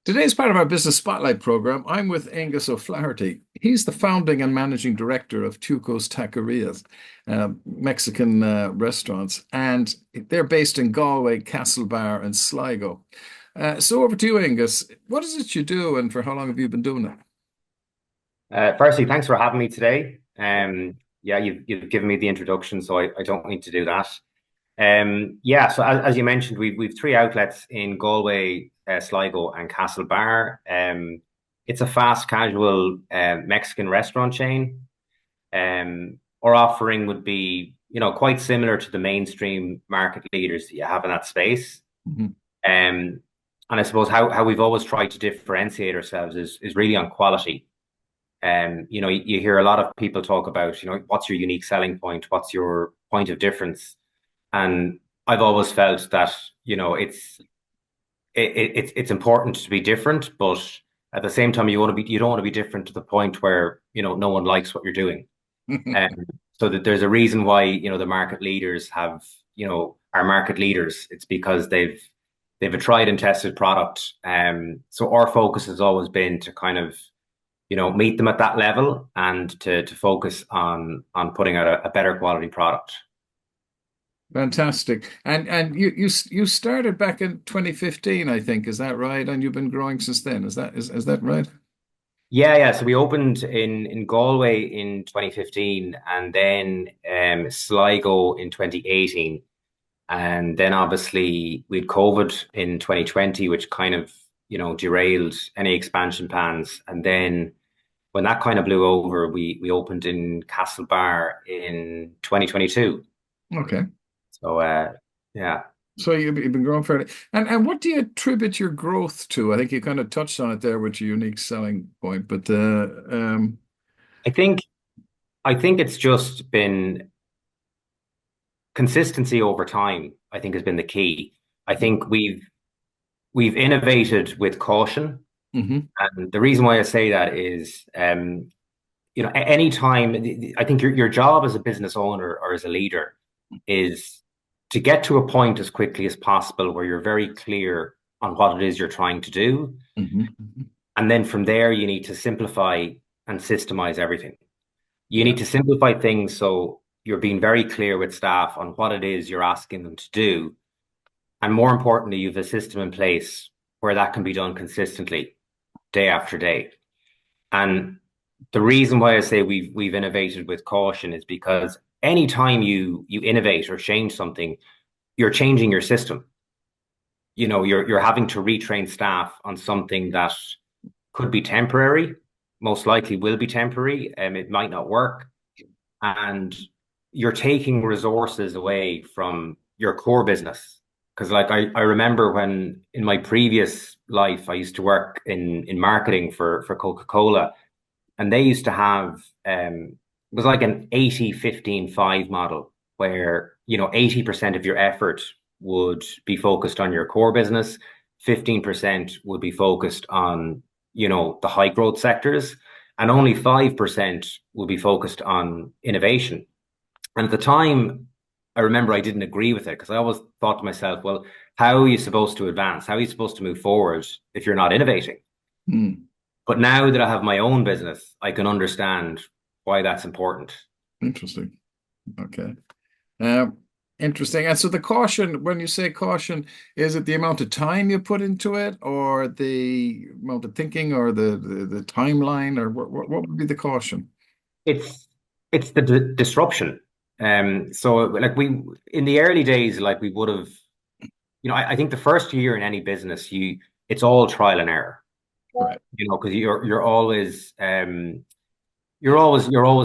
Today's part of our Business Spotlight program. I'm with Aonghus O'Flaherty. He's the founding and managing director of Tuco's Taquerias, Mexican restaurants, and they're based in Galway, Castlebar, and Sligo. So over to you, Aonghus. What is it you do, and for how long have you been doing it? Firstly, thanks for having me today. Yeah, you've given me the introduction, so I don't need to do that. Yeah, so as you mentioned, we've three outlets in Galway, Sligo, and Castlebar. It's a fast casual Mexican restaurant chain. Our offering would be, quite similar to the mainstream market leaders that you have in that space. Mhm. Um, and I suppose how we've always tried to differentiate ourselves is really on quality. You hear a lot of people talk about, what's your unique selling point? What's your point of difference? And I've always felt that, it's important to be different, but at the same time, you don't want to be different to the point where, no one likes what you're doing. Um, so that there's a reason why, the market leaders are market leaders. It's because they've a tried and tested product. So our focus has always been to kind of meet them at that level and to focus on putting out a better quality product. Fantastic. And you started back in 2015, I think. Is that right? And you've been growing since then. Is that right? Yeah. So we opened in Galway in 2015 and then Sligo in 2018. And then obviously we had COVID in 2020, which kind of, derailed any expansion plans. And then when that kind of blew over, we opened in Castlebar in 2022. Okay. So yeah. So you've been growing fairly. And what do you attribute your growth to? I think you kind of touched on it there with your unique selling point, but I think I think it's just been consistency over time, I think has been the key. I think we've innovated with caution. mhm. And the reason why I say that is any time I think your job as a business owner or as a leader is to get to a point as quickly as possible where you're very clear on what it is you're trying to do. Mhm. Mhm. And then from there, you need to simplify and systemize everything. You Yeah. need to simplify things so you're being very clear with staff on what it is you're asking them to do. And more importantly, you have a system in place where that can be done consistently, day after day. And the reason why I say we've innovated with caution is because anytime you innovate or change something, you're changing your system. You're having to retrain staff on something that could be temporary, most likely will be temporary, it might not work. And you're taking resources away from your core business. Because like I remember when in my previous life I used to work in marketing for Coca-Cola, and they used to have it was like an 80-15-5 model where 80% of your effort would be focused on your core business, 15% would be focused on the high growth sectors, and only 5% would be focused on innovation. And at the time, I remember I didn't agree with it because I always thought to myself, well, how are you supposed to advance? How are you supposed to move forward if you're not innovating? Mm. But now that I have my own business, I can understand why that's important. Interesting. Okay. Um, Interesting. And so the caution, when you say caution, is it the amount of time you put into it, or the amount of thinking, or the timeline, or what would be the caution? It's it's the disruption. So like we in the early days, like we would have, I think the first year in any business, it's all trial and error. Right. Because you're always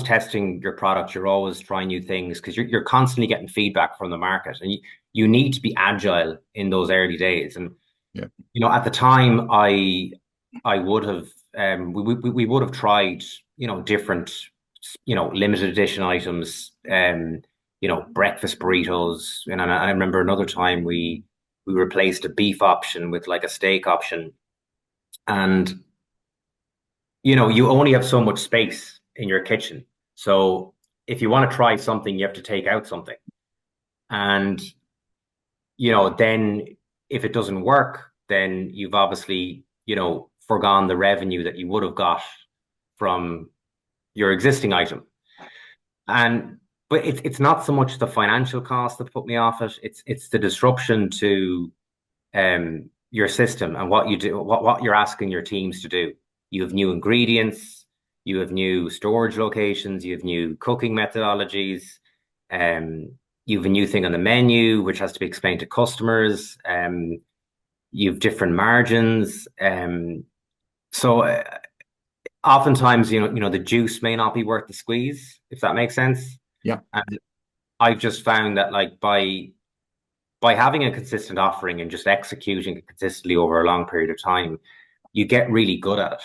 testing your product, you're always trying new things because you're constantly getting feedback from the market, and you need to be agile in those early days. And Yeah. at the time, I would have we would have tried different limited edition items, breakfast burritos. And I remember another time we replaced a beef option with like a steak option, and you only have so much space in your kitchen. So if you want to try something, you have to take out something. And then if it doesn't work, then you've obviously forgone the revenue that you would have got from your existing item. And but it's not so much the financial cost that put me off it. It's the disruption to your system and what you do, what you're asking your teams to do. You have new ingredients, you have new storage locations, you have new cooking methodologies, you have a new thing on the menu which has to be explained to customers. You have different margins. So oftentimes, the juice may not be worth the squeeze, if that makes sense. Yeah. And I've just found that like by having a consistent offering and just executing it consistently over a long period of time, you get really good at it.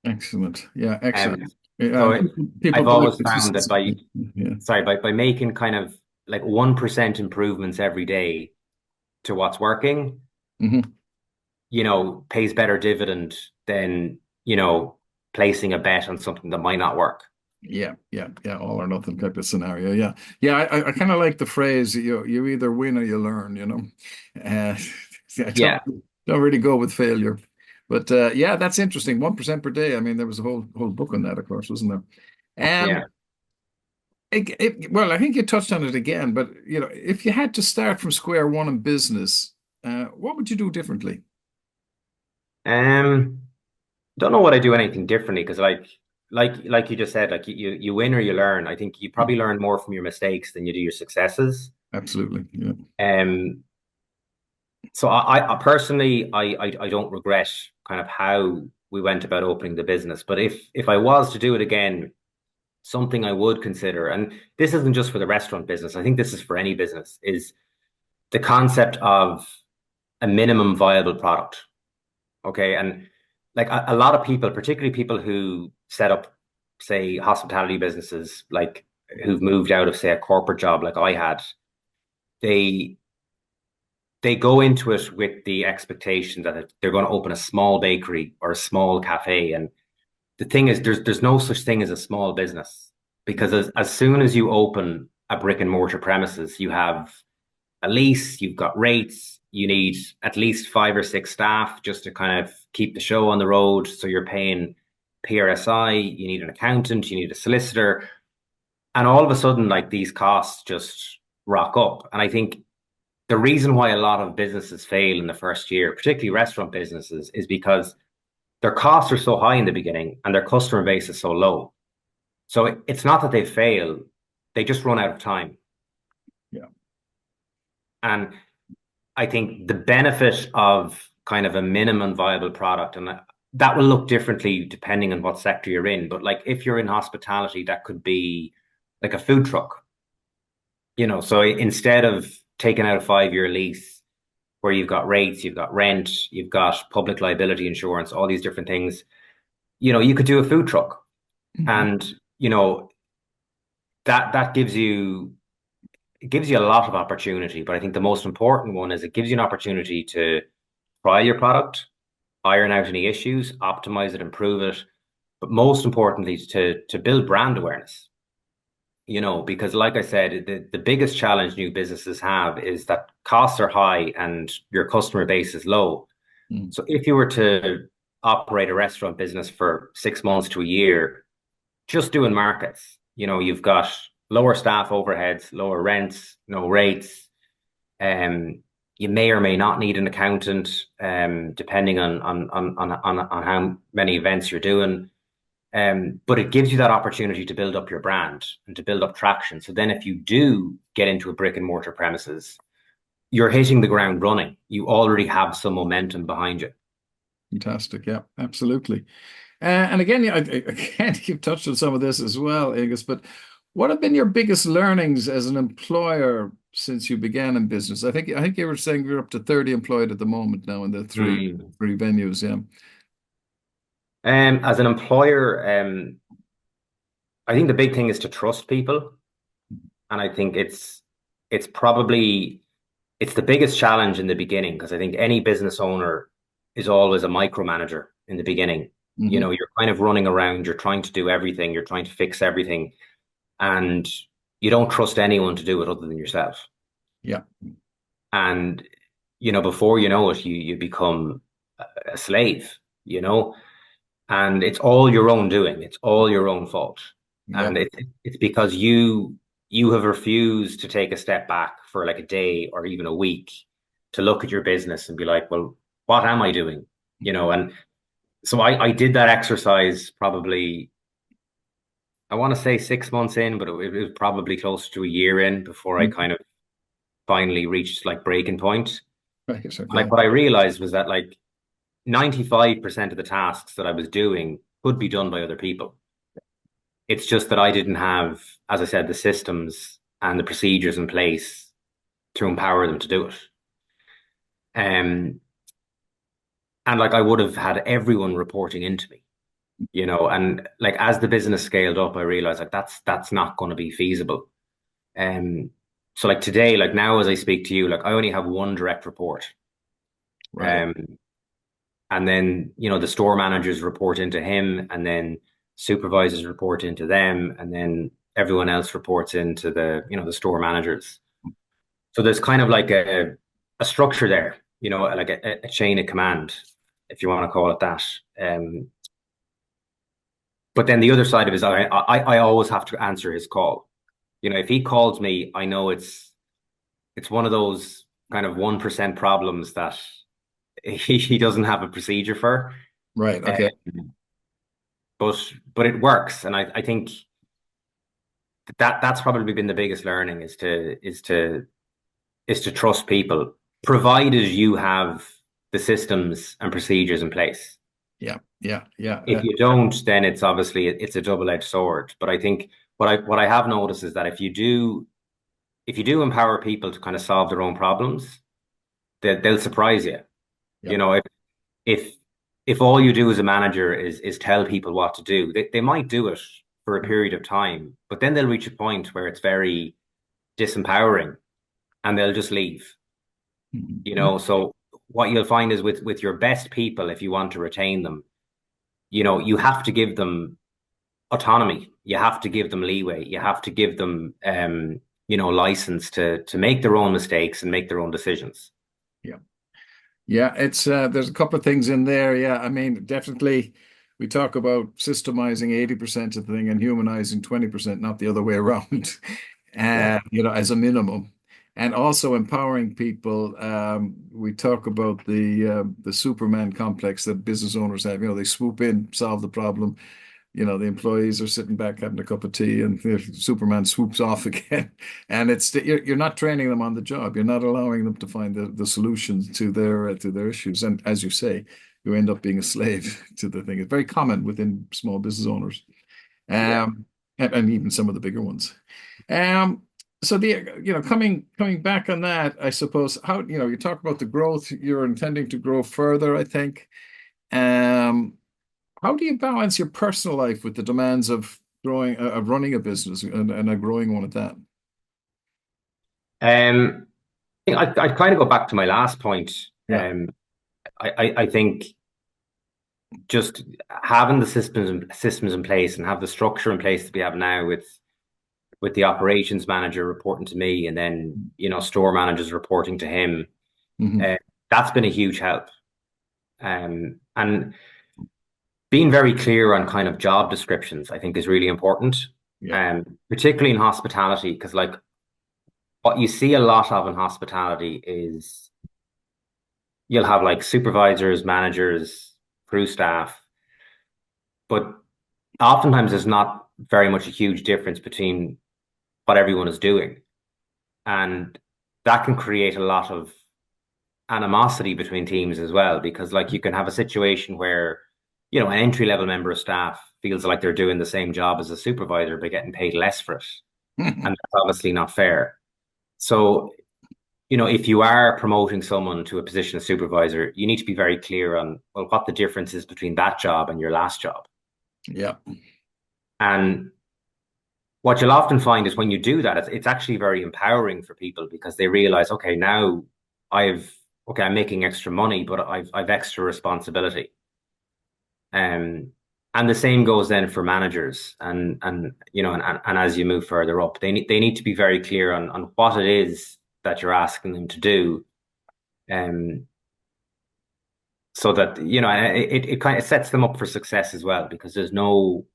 Excellent. Yeah, Um, excellent. Yeah, so people I've buy always found that consistency. Yeah. by making kind of like 1% improvements every day to what's working, Hmm. pays better dividend than, placing a bet on something that might not work. Yeah, yeah, yeah. All or nothing type of scenario. Yeah, yeah. I kind of like the phrase, you either win or you learn, Uh, I Yeah, don't really go with failure. But yeah, that's interesting. 1% per day. I mean, there was a whole book on that, of course, wasn't there? yeah. Well, I think you touched on it again, but if you had to start from square one in business, what would you do differently? Um, don't know what I do anything differently because like you just said, like you win or you learn. I think you probably learn more from your mistakes than you do your successes. Absolutely. Yeah. Um, so I personally I don't regret kind of how we went about opening the business. But if I was to do it again, something I would consider, and this isn't just for the restaurant business, I think this is for any business, is the concept of a minimum viable product. Okay. And like a lot of people, particularly people who set up, say, hospitality businesses, like who've moved out of, say, a corporate job like I had, they they go into it with the expectation that they're going to open a small bakery or a small cafe. And the thing is, there's no such thing as a small business because as soon as you open a brick and mortar premises, you have a lease, you've got rates, you need at least 5 or 6 staff just to kind of keep the show on the road. So you're paying PRSI, you need an accountant, you need a solicitor, and all of a sudden, like these costs just rock up. And I think the reason why a lot of businesses fail in the first year, particularly restaurant businesses, is because their costs are so high in the beginning and their customer base is so low. So it's not that they fail, they just run out of time. Yeah. And I think the benefit of kind of a minimum viable product, and that will look differently depending on what sector you're in. But like if you're in hospitality, that could be like a food truck, so instead of taking out a 5-year lease where you've got rates, you've got rent, you've got public liability insurance, all these different things, you could do a food truck. Mhm. And, that gives you a lot of opportunity. But I think the most important one is it gives you an opportunity to try your product, iron out any issues, optimize it, improve it, but most importantly, to build brand awareness. Because like I said, the biggest challenge new businesses have is that costs are high and your customer base is low. Mm. So if you were to operate a restaurant business for 6 months to a year, just doing markets, you've got lower staff overheads, lower rents, no rates. You may or may not need an accountant, depending on how many events you're doing. But it gives you that opportunity to build up your brand and to build up traction. So then if you do get into a brick and mortar premises, you're hitting the ground running. You already have some momentum behind you. Fantastic. Yeah, absolutely. And again, yeah, again, you've touched on some of this as well, Aonghus, but what have been your biggest learnings as an employer since you began in business? I think you were saying you're up to 30 employed at the moment now in the three Mm. three venues. Yeah. As an employer, I think the big thing is to trust people. And I think it's the biggest challenge in the beginning because I think any business owner is always a micromanager in the beginning. Hmm. You're kind of running around, you're trying to do everything, you're trying to fix everything, and you don't trust anyone to do it other than yourself. Yeah. And before you know it, you become a slave, you know, and it's all your own doing. It's all your own fault. Yeah. And it's because you have refused to take a step back for like a day or even a week to look at your business and be like, well, what am I doing? You know, and so I did that exercise probably, I want to say 6 months in, but it was probably close to a year in before I Mhm. kind of finally reached like breaking point. Right. Like Okay. what I realized was that like 95% of the tasks that I was doing could be done by other people. It's just that I didn't have, as I said, the systems and the procedures in place to empower them to do it. Um, and like I would have had everyone reporting into me, you know, and like as the business scaled up, I realized like that's not going to be feasible. Um, so like today, like now as I speak to you, like I only have one direct report. Right. Um, and then, you know, the store managers report into him, and then supervisors report into them, and then everyone else reports into the, you know, the store managers. So there's kind of like a structure there, you know, like a chain of command, if you want to call it that. But then the other side of it is I always have to answer his call. You know, if he calls me, I know it's one of those kind of 1% problems that he doesn't have a procedure for. Right. Uh, Okay. but it works, and I think that's probably been the biggest learning is to trust people, provided you have the systems and procedures in place. Yeah. Yeah. Yeah. If you don't, then it's obviously it's a double-edged sword. But I think what I have noticed is that if you do empower people to kind of solve their own problems, they'll surprise you. Yeah. You know, if if all you do as a manager is tell people what to do, they might do it for a period of time, but then they'll reach a point where it's very disempowering and they'll just leave. You Mhm. know, so what you'll find is with your best people, if you want to retain them, you know, you have to give them autonomy. You have to give them leeway. You have to give them you know, license to make their own mistakes and make their own decisions. Yeah. Yeah, it's there's a couple of things in there. Yeah, I mean, definitely we talk about systemizing 80% of the thing and humanizing 20%, not the other way around. Yeah. You know, as a minimum. And also empowering people. We talk about the Superman complex that business owners have. You know, they swoop in, solve the problem. You know, the employees are sitting back having a cup of tea, and the Superman swoops off again. And you're not training them on the job. You're not allowing them to find the solutions to their issues. And as you say, you end up being a slave to the thing. It's very common within small business owners, Yeah. um, and even some of the bigger ones. Um, so coming back on that, I suppose how you talk about the growth. You're intending to grow further, I think. Um, how do you balance your personal life with the demands of running a business and a growing one at that? Um, I'd kind of go back to my last point. Yeah. I think just having the systems in place and have the structure in place that we have now with the operations manager reporting to me, and then, you know, store managers reporting to him, Hmm. uh, that's been a huge help. And being very clear on kind of job descriptions, I think, is really important. Yeah. Particularly in hospitality, because like what you see a lot of in hospitality is you'll have like supervisors, managers, crew staff, but oftentimes there's not very much a huge difference between what everyone is doing. And that can create a lot of animosity between teams as well, because like you can have a situation where, you know, an entry level member of staff feels like they're doing the same job as a supervisor but getting paid less for it. And that's obviously not fair. So, you know, if you are promoting someone to a position of supervisor, you need to be very clear on, well, what the difference is between that job and your last job. Yeah. And what you'll often find is when you do that, it's actually very empowering for people because they realize, okay, now I've, okay, I'm making extra money, but I've extra responsibility. Um, and the same goes then for managers and you know, and as you move further up, they need to be very clear on what it is that you're asking them to do. Um, so that, it kind of sets them up for success as well, because there's no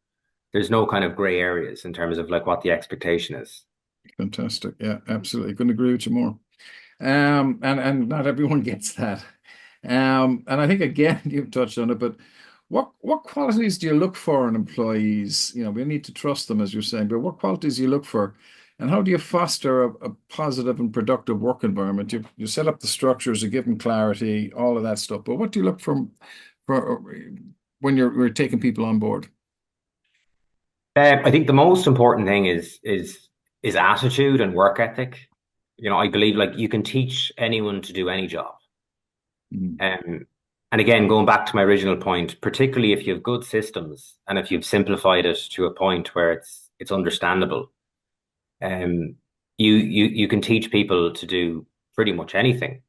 kind of gray areas in terms of like what the expectation is. Fantastic. Yeah, absolutely. Couldn't agree with you more. And not everyone gets that. And I think again you've touched on it, but what qualities do you look for in employees? We need to trust them, as you're saying, but what qualities do you look for, and how do you foster a positive and productive work environment? You set up the structures, you give them clarity, all of that stuff. But what do you look for when you're taking people on board? I think the most important thing is attitude and work ethic. I believe like you can teach anyone to do any job. Mm. Um, and again, going back to my original point, particularly if you have good systems and if you've simplified it to a point where it's understandable, um, you can teach people to do pretty much anything.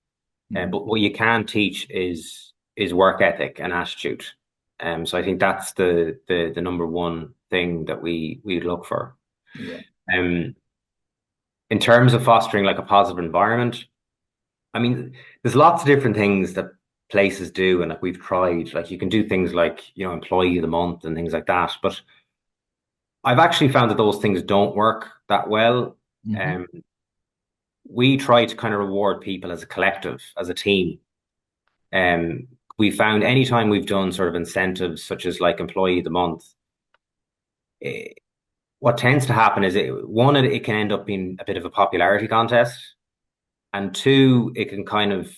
Mm. But what you can teach is work ethic and attitude. So I think that's the number one thing that we look for. Yeah. Um, in terms of fostering like a positive environment, I mean, there's lots of different things that places do, and like we've tried. Like you can do things like employee of the month and things like that. But I've actually found that those things don't work that well. Hmm. Um, we try to kind of reward people as a collective, as a team. Um, we found anytime we've done sort of incentives such as like employee of the month, eh, what tends to happen is one, it can end up being a bit of a popularity contest, and two, it can kind of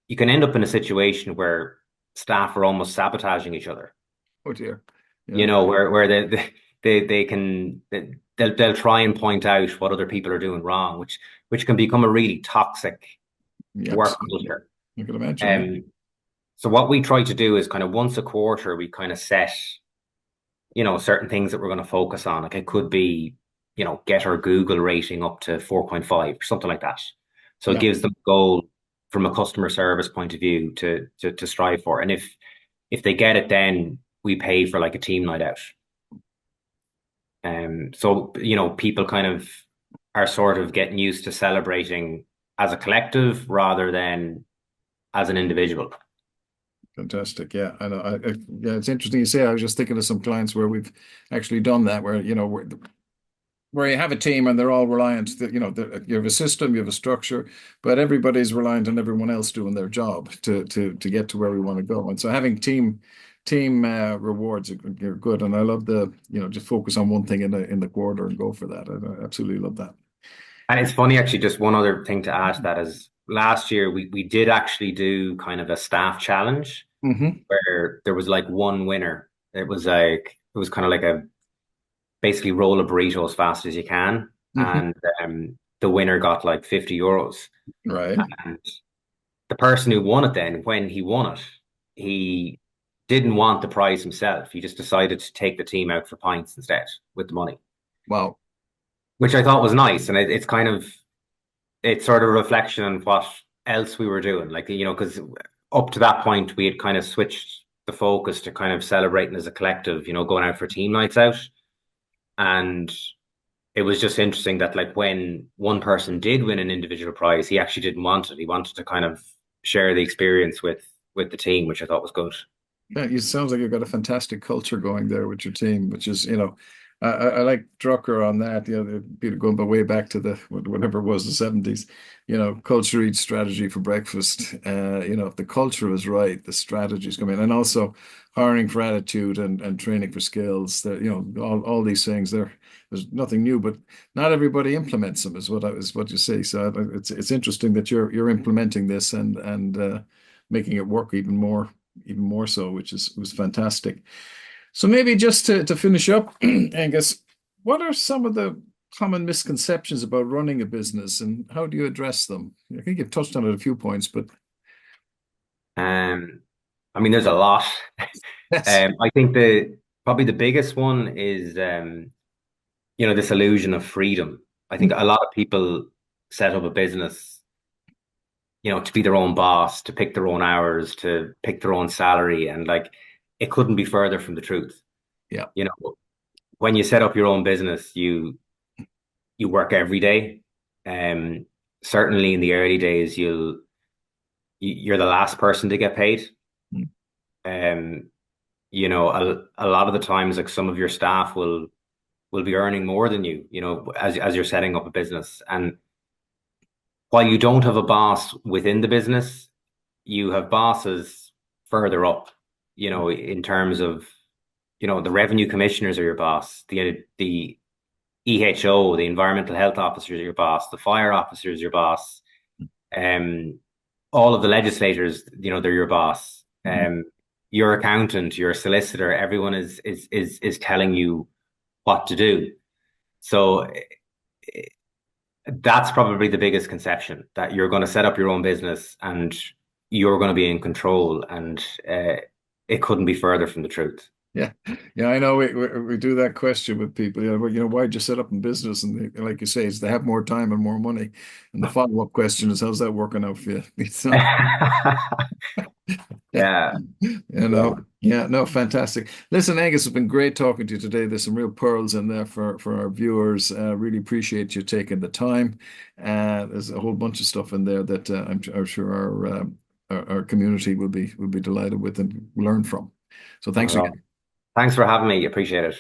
you can end up in a situation where staff are almost sabotaging each other. Oh dear. Yeah. Where they can they'll try and point out what other people are doing wrong, which can become a really toxic Yeah, work absolutely. culture. I can imagine. Yeah. Um, so what we try to do is kind of once a quarter we kind of set certain things that we're going to focus on. Like it could be get our Google rating up to 4.5 or something like that. So it Yeah. gives them a goal from a customer service point of view to strive for. And if they get it, then we pay for like a team night out. So people kind of are sort of getting used to celebrating as a collective rather than as an individual. Fantastic. Yeah. I know. Yeah, it's interesting you say. I was just thinking of some clients where we've actually done that, where you have a team and they're all reliant that you have a system, you have a structure, but everybody's reliant on everyone else doing their job to get to where we want to go. And so having team rewards are good. And I love the just focus on one thing in the quarter and go for that. I absolutely love that. And it's funny, actually, just one other thing to add to that is last year we did actually do kind of a staff challenge Hmm. where there was like one winner. It was kind of like a basically roll a burrito as fast as you can. Hmm. And the winner got like 50 euros. Right. And the person who won it then, when he won it, he didn't want the prize himself. He just decided to take the team out for pints instead with the money, Wow. which I thought was nice. And it's sort of a reflection on what else we were doing. Like, because up to that point, we had kind of switched the focus to kind of celebrating as a collective, going out for team nights out. And it was just interesting that like when one person did win an individual prize, he actually didn't want it. He wanted to kind of share the experience with the team, which I thought was good. Yeah, it sounds like you've got a fantastic culture going there with your team, which is, I like Drucker on that. Peter going way back to the whatever it was, the 70s. Culture eats strategy for breakfast. If the culture is right, the strategies come in, and also hiring for attitude and training for skills. That all these things. There's nothing new, but not everybody implements them. Is what you see. So it's interesting that you're implementing this and making it work even more so, which was fantastic. So maybe just to finish up, Angus, what are some of the common misconceptions about running a business and how do you address them? I think you've touched on it a few points, but Um, I mean, there's a lot. yes. I think the probably the biggest one is this illusion of freedom. I think a lot of people set up a business, to be their own boss, to pick their own hours, to pick their own salary, and like it couldn't be further from the truth. Yeah. You know, when you set up your own business, you work every day. Um, Certainly in the early days, you're the last person to get paid. Um, a lot of the times, like some of your staff will be earning more than you, as you're setting up a business. And while you don't have a boss within the business, you have bosses further up, in terms of, the revenue commissioners are your boss, the EHO, the environmental health officer is your boss, the fire officer is your boss, um, all of the legislators, they're your boss. Mhm. Your accountant, your solicitor, everyone is telling you what to do. So that's probably the biggest conception, that you're going to set up your own business and you're going to be in control. And it couldn't be further from the truth. Yeah, yeah, I know. We do that question with people. Well, why'd you set up in business? And like you say, it's they have more time and more money. And the follow-up question is, how's that working out for you? So, yeah, Yeah. Yeah. yeah, no, fantastic. Listen, Angus, it's been great talking to you today. There's some real pearls in there for our viewers. Really appreciate you taking the time. There's a whole bunch of stuff in there that I'm sure our community will be delighted with and learn from. So Not thanks at all. again. Thanks for having me. Appreciate it.